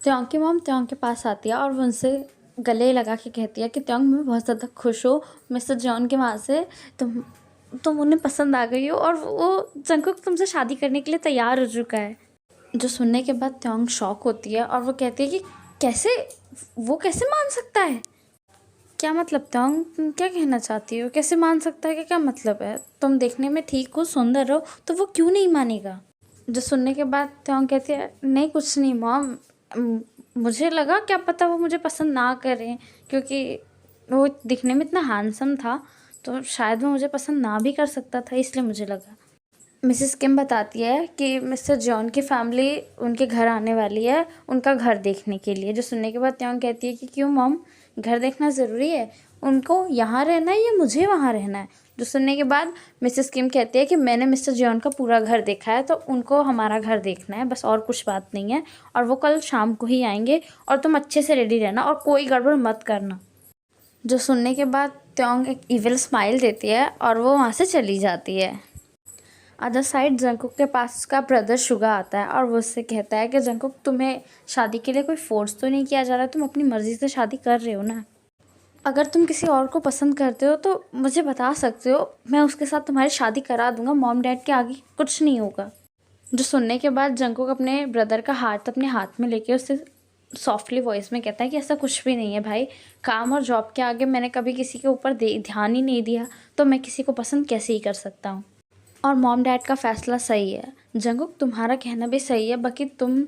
त्योंग की मॉम त्योंग के पास आती है और वो उनसे गले लगा के कहती है कि त्योंग मैं बहुत ज़्यादा खुश हूँ मिस्टर जॉन के वहाँ से। तुम उन्हें पसंद आ गई हो और वो जंगकुक तुमसे शादी करने के लिए तैयार हो चुका है। जो सुनने के बाद त्योंग शॉक होती है और वो कहती है कि कैसे, वो कैसे मान सकता है? क्या मतलब त्योंग, तुम क्या कहना चाहती हो? कैसे मान सकता है कि क्या मतलब है? तुम देखने में ठीक हो, सुंदर हो, तो वो क्यों नहीं मानेगा? जो सुनने के बाद त्योंग कहती है नहीं कुछ नहीं मॉम, मुझे लगा क्या पता वो मुझे पसंद ना करें, क्योंकि वो दिखने में इतना हैंडसम था तो शायद वो मुझे पसंद ना भी कर सकता था, इसलिए मुझे लगा। मिसेस किम बताती है कि मिस्टर जॉन की फैमिली उनके घर आने वाली है उनका घर देखने के लिए। जो सुनने के बाद त्योंग कहती है कि क्यों मॉम, घर देखना ज़रूरी है? उनको यहाँ रहना है या मुझे वहाँ रहना है? जो सुनने के बाद मिसेस किम कहती है कि मैंने मिस्टर जॉन का पूरा घर देखा है तो उनको हमारा घर देखना है, बस और कुछ बात नहीं है। और वो कल शाम को ही आएंगे और तुम अच्छे से रेडी रहना और कोई गड़बड़ मत करना। जो सुनने के बाद त्योंग एक इविल स्माइल देती है और वो वहाँ से चली जाती है। अदर साइड जंगकुक के पास उसका ब्रदर शुगा आता है और वो उससे कहता है कि जंगकुक तुम्हें शादी के लिए कोई फोर्स तो नहीं किया जा रहा, तुम अपनी मर्ज़ी से शादी कर रहे हो ना? अगर तुम किसी और को पसंद करते हो तो मुझे बता सकते हो, मैं उसके साथ तुम्हारी शादी करा दूंगा, मॉम डैड के आगे कुछ नहीं होगा। जो सुनने के बाद जंगकुक अपने ब्रदर का हाथ अपने हाथ में लेके उससे सॉफ्टली वॉइस में कहता है कि ऐसा कुछ भी नहीं है भाई, काम और जॉब के आगे मैंने कभी किसी के ऊपर ध्यान ही नहीं दिया, तो मैं किसी को पसंद कैसे ही कर सकता हूँ। और मॉम डैड का फ़ैसला सही है। जंगकुक तुम्हारा कहना भी सही है, बाकी तुम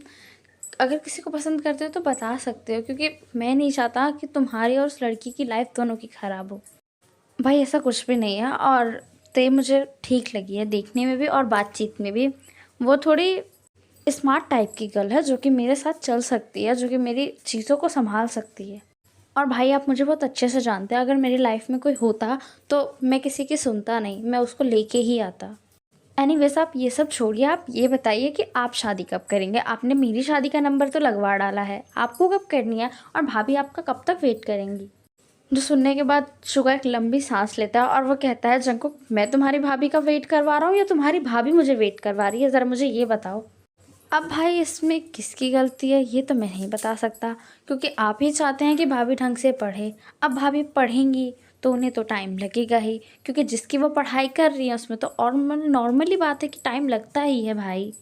अगर किसी को पसंद करते हो तो बता सकते हो, क्योंकि मैं नहीं चाहता कि तुम्हारी और उस लड़की की लाइफ दोनों की ख़राब हो। भाई ऐसा कुछ भी नहीं है, और ते मुझे ठीक लगी है देखने में भी और बातचीत में भी। वो थोड़ी स्मार्ट टाइप की गर्ल है जो कि मेरे साथ चल सकती है, जो कि मेरी चीज़ों को संभाल सकती है। और भाई आप मुझे बहुत अच्छे से जानते हैं, अगर मेरी लाइफ में कोई होता तो मैं किसी की सुनता नहीं, मैं उसको लेके ही आता। एनीवेज आप ये सब छोड़िए, आप ये बताइए कि आप शादी कब करेंगे? आपने मेरी शादी का नंबर तो लगवा डाला है, आपको कब करनी है? और भाभी आपका कब तक वेट करेंगी? जो सुनने के बाद शुगा एक लंबी सांस लेता है और वो कहता है जंकुक, मैं तुम्हारी भाभी का वेट करवा रहा हूँ या तुम्हारी भाभी मुझे वेट करवा रही है? ज़रा मुझे ये बताओ। अब भाई इसमें किसकी गलती है ये तो मैं नहीं बता सकता, क्योंकि आप ही चाहते हैं कि भाभी ढंग से पढ़े। अब भाभी पढ़ेंगी तो उन्हें तो टाइम लगेगा ही, क्योंकि जिसकी वो पढ़ाई कर रही है उसमें तो और नॉर्मली बात है कि टाइम लगता ही है भाई।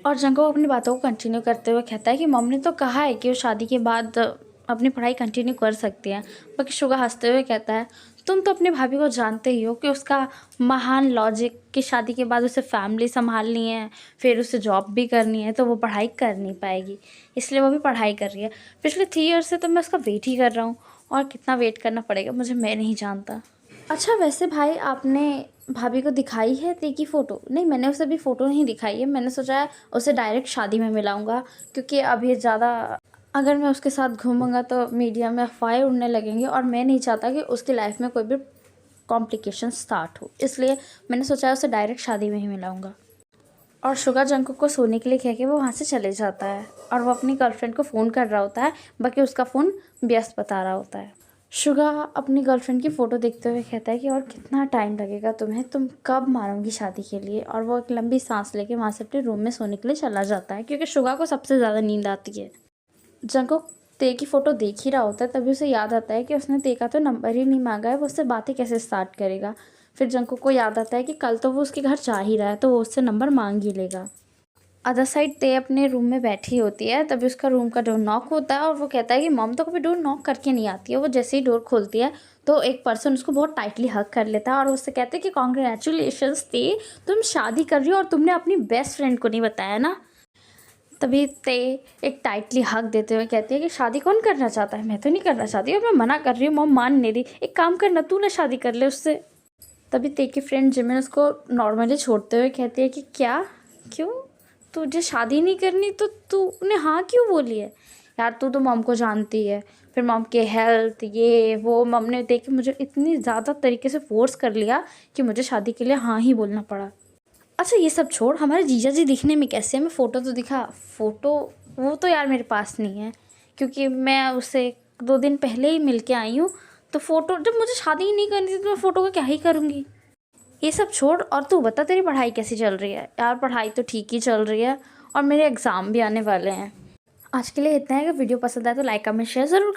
और जंगो अपनी बातों को कंटिन्यू करते हुए कहता है कि मम्मी ने तो कहा है कि वो शादी के बाद अपनी पढ़ाई कंटिन्यू कर सकती है। बाकी शुगा हंसते हुए कहता है तुम तो अपनी भाभी को जानते ही हो कि उसका महान लॉजिक कि शादी के बाद उसे फैमिली संभालनी है, फिर उसे जॉब भी करनी है, तो वो पढ़ाई कर नहीं पाएगी, इसलिए वो भी पढ़ाई कर रही है। पिछले 3 ईयर से तो मैं उसका वेट ही कर रहा हूँ, और कितना वेट करना पड़ेगा मुझे मैं नहीं जानता। अच्छा वैसे भाई आपने भाभी को दिखाई है ते की फ़ोटो? नहीं मैंने उसे अभी फ़ोटो नहीं दिखाई है, मैंने सोचा है उसे डायरेक्ट शादी में मिलाऊंगा, क्योंकि अभी ज़्यादा अगर मैं उसके साथ घूमूंगा तो मीडिया में अफवाहें उड़ने लगेंगी और मैं नहीं चाहता कि उसकी लाइफ में कोई भी कॉम्प्लिकेशन स्टार्ट हो, इसलिए मैंने सोचा है उसे डायरेक्ट शादी में ही मिलाऊंगा। और शुगा जंकुक को सोने के लिए कह के वो वहाँ से चले जाता है और वो अपनी गर्लफ्रेंड को फ़ोन कर रहा होता है, बाकी उसका फ़ोन व्यस्त बता रहा होता है। शुगा अपनी गर्लफ्रेंड की फ़ोटो देखते हुए कहता है कि और कितना टाइम लगेगा तुम्हें, तुम कब मानोगी शादी के लिए? और वो एक लंबी सांस लेके वहाँ से अपने रूम में सोने के लिए चला जाता है, क्योंकि शुगा को सबसे ज़्यादा नींद आती है। जंकुक ते की फ़ोटो देख ही रहा होता है, तभी उसे याद आता है कि उसने ते का तो नंबर ही नहीं मांगा है, वो उससे बातें कैसे स्टार्ट करेगा। फिर जंकुक को याद आता है कि कल तो वो उसके घर जा ही रहा है, तो वो उससे नंबर मांग ही लेगा। अदर साइड ते अपने रूम में बैठी होती है, तभी उसका रूम का डोर नॉक होता है और वो कहता है कि मॉम तो कभी डोर नॉक करके नहीं आती है। वो जैसे ही डोर खोलती है तो एक पर्सन उसको बहुत टाइटली हग कर लेता है और उससे कहते हैं कि कॉन्ग्रेचुलेशंस ते, तुम शादी कर रही हो और तुमने अपनी बेस्ट फ्रेंड को नहीं बताया ना। तभी ते एक टाइटली हक देते हुए कहती है कि शादी कौन करना चाहता है? मैं तो नहीं करना चाहती और मैं मना कर रही हूँ, मॉम मान नहीं रही। एक काम करना, तू ना शादी कर ले उससे। तभी ते की फ्रेंड जिमिन उसको नॉर्मली छोड़ते हुए कहती है कि क्या, क्यों तुझे शादी नहीं करनी तो तूने हाँ क्यों बोली है? यार तू तो मॉम को जानती है, फिर मॉम के हेल्थ ये वो, मॉम ने देख के मुझे इतनी ज़्यादा तरीके से फोर्स कर लिया कि मुझे शादी के लिए हाँ ही बोलना पड़ा। अच्छा ये सब छोड़, हमारे जीजा जी दिखने में कैसे हैं? मैं फ़ोटो तो दिखा। फ़ोटो वो तो यार मेरे पास नहीं है, क्योंकि मैं उससे 2 दिन पहले ही मिल के आई हूँ, तो फ़ोटो जब मुझे शादी ही नहीं करनी थी तो मैं फ़ोटो का क्या ही करूँगी। ये सब छोड़ और तू बता तेरी पढ़ाई कैसी चल रही है? यार पढ़ाई तो ठीक ही चल रही है और मेरे एग्ज़ाम भी आने वाले हैं। आज के लिए इतना है। अगर वीडियो पसंद आए तो लाइक कमेंट शेयर ज़रूर करना।